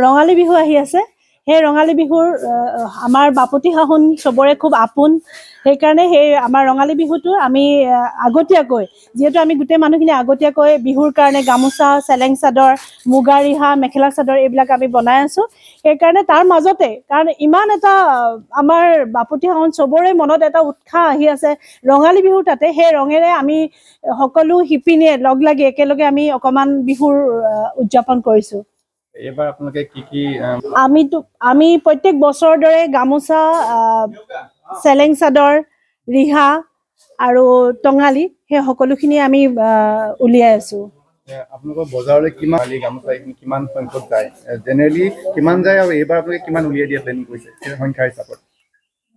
ৰঙালী বিহু আহি আছে সেই ৰঙালী বিহুৰ আমাৰ বাপতি সাহোন সবৰে খুব আপোন সেইকাৰণে সেই আমাৰ ৰঙালী বিহুটো আমি আগতীয়াকৈ যেহেতু আমি গোটেই মানুহখিনি আগতীয়াকৈ বিহুৰ কাৰণে গামোচা চেলেং চাদৰ মুগা ৰিহা মেখেলা চাদৰ এইবিলাক আমি বনাই আছো সেইকাৰণে তাৰ মাজতে কাৰণ ইমান এটা আমাৰ বাপতি সাহোন সবৰে মনত এটা উৎসাহ আহি আছে ৰঙালী বিহুৰ তাতে সেই ৰঙেৰে আমি সকলো হিপিনে লগ লাগি একেলগে আমি অকমান বিহুৰ উদযাপন কৰিছো এবাৰ আপোনালোকে কি কি আমি প্ৰত্যেক বছৰৰ দৰে গামোচা চেলেং চাদৰ ৰিহা আৰু টঙালি সেই সকলোখিনি আমি উলিয়াই আছো আপোনালোকৰ বজাৰলৈ কিমান গামোচা কিমান সংখ্যক যায় জেনেৰেলি কিমান যায় আৰু এইবাৰ আপোনালোকে কিমান উলিয়াই দিয়া প্লেনিং কৰিছে সংখ্যাৰ হিচাপত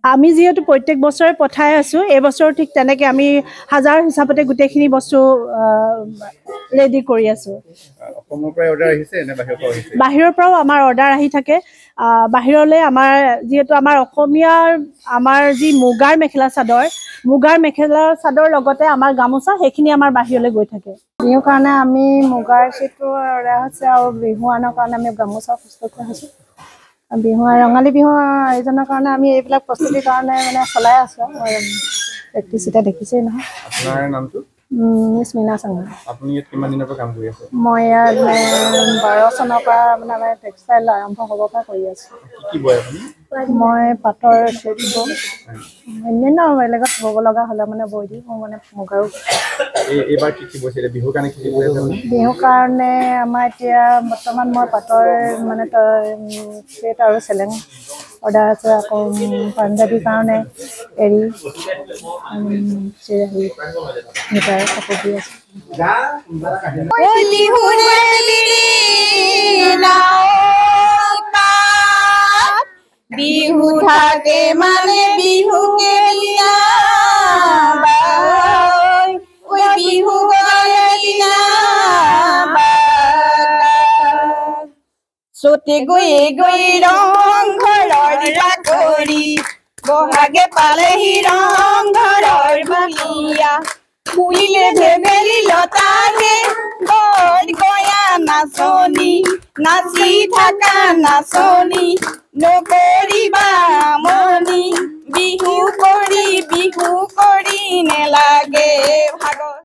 আমি যেহেতু প্ৰত্যেক বছৰে পঠাই আছো এই বছৰ ঠিক তেনেকৈ আমি হাজাৰ হিচাপতে গোটেইখিনি বস্তু ৰেডি কৰি আছো অসমৰ পৰা অৰ্ডাৰ আহিছে নে বাহিৰৰ পৰাও আমাৰ অৰ্ডাৰ আহি থাকে বাহিৰলৈ আমাৰ যেহেতু আমাৰ অসমীয়াৰ আমাৰ যি মুগাৰ মেখেলা চাদৰ লগতে আমাৰ গামোচা সেইখিনি আমাৰ বাহিৰলৈ গৈ থাকে বিহুৰ কাৰণে আমি মুগাৰ চিটটো অৰ্ডাৰ হৈছে আৰু বিহুৱানৰ কাৰণে আমি গামোচা প্ৰস্তুত কৰিছোঁ বিহু ৰঙালী বিহু আয়োজনৰ কাৰণে আমি এইবিলাক প্ৰস্তুতিৰ কাৰণে মানে চলাই আছো প্ৰেক্টিচ এটা দেখিছেই নহয় আপোনাৰ নামটো মিছ মীনা চাংমা আপুনি কিমান দিনৰ পৰা কাম কৰি আছে মই ইয়াত 12 চনৰ পৰা মানে টেক্সটাইল আৰম্ভ হ'ব পৰা কৰি আছো কি বয় আপুনি মই পাটৰ চেট বওঁ অন্যান্য বেলেগত ব'ব লগা হ'লে মানে বৈ দিওঁ মই মানে মুগাৰো এইবাৰ কি বৈছিলে বিহুৰ কাৰণে কি বৈ আছে বিহুৰ কাৰণে আমাৰ এতিয়া বৰ্তমান মই পাটৰ মানে চেট আৰু চেলেং অৰ্ডাৰ আছে আকৌ পাঞ্জাৱীৰ কাৰণে এৰী মিটাৰ কাপোৰ দি আছে বিহু থাকে মানে বিহুকে বিহু চতে গৈয়ে গৈ ৰং ঘৰৰ বাকৰি বহাগে পালেহি ৰং ঘৰৰ বালিয়া ফুলিলে ভেবেলি লতাৰে গড় গয়া নাচনি নাচি থাকা নাচনি নকৰিবা মনি বিহু কৰি নেলাগে ভাগৰ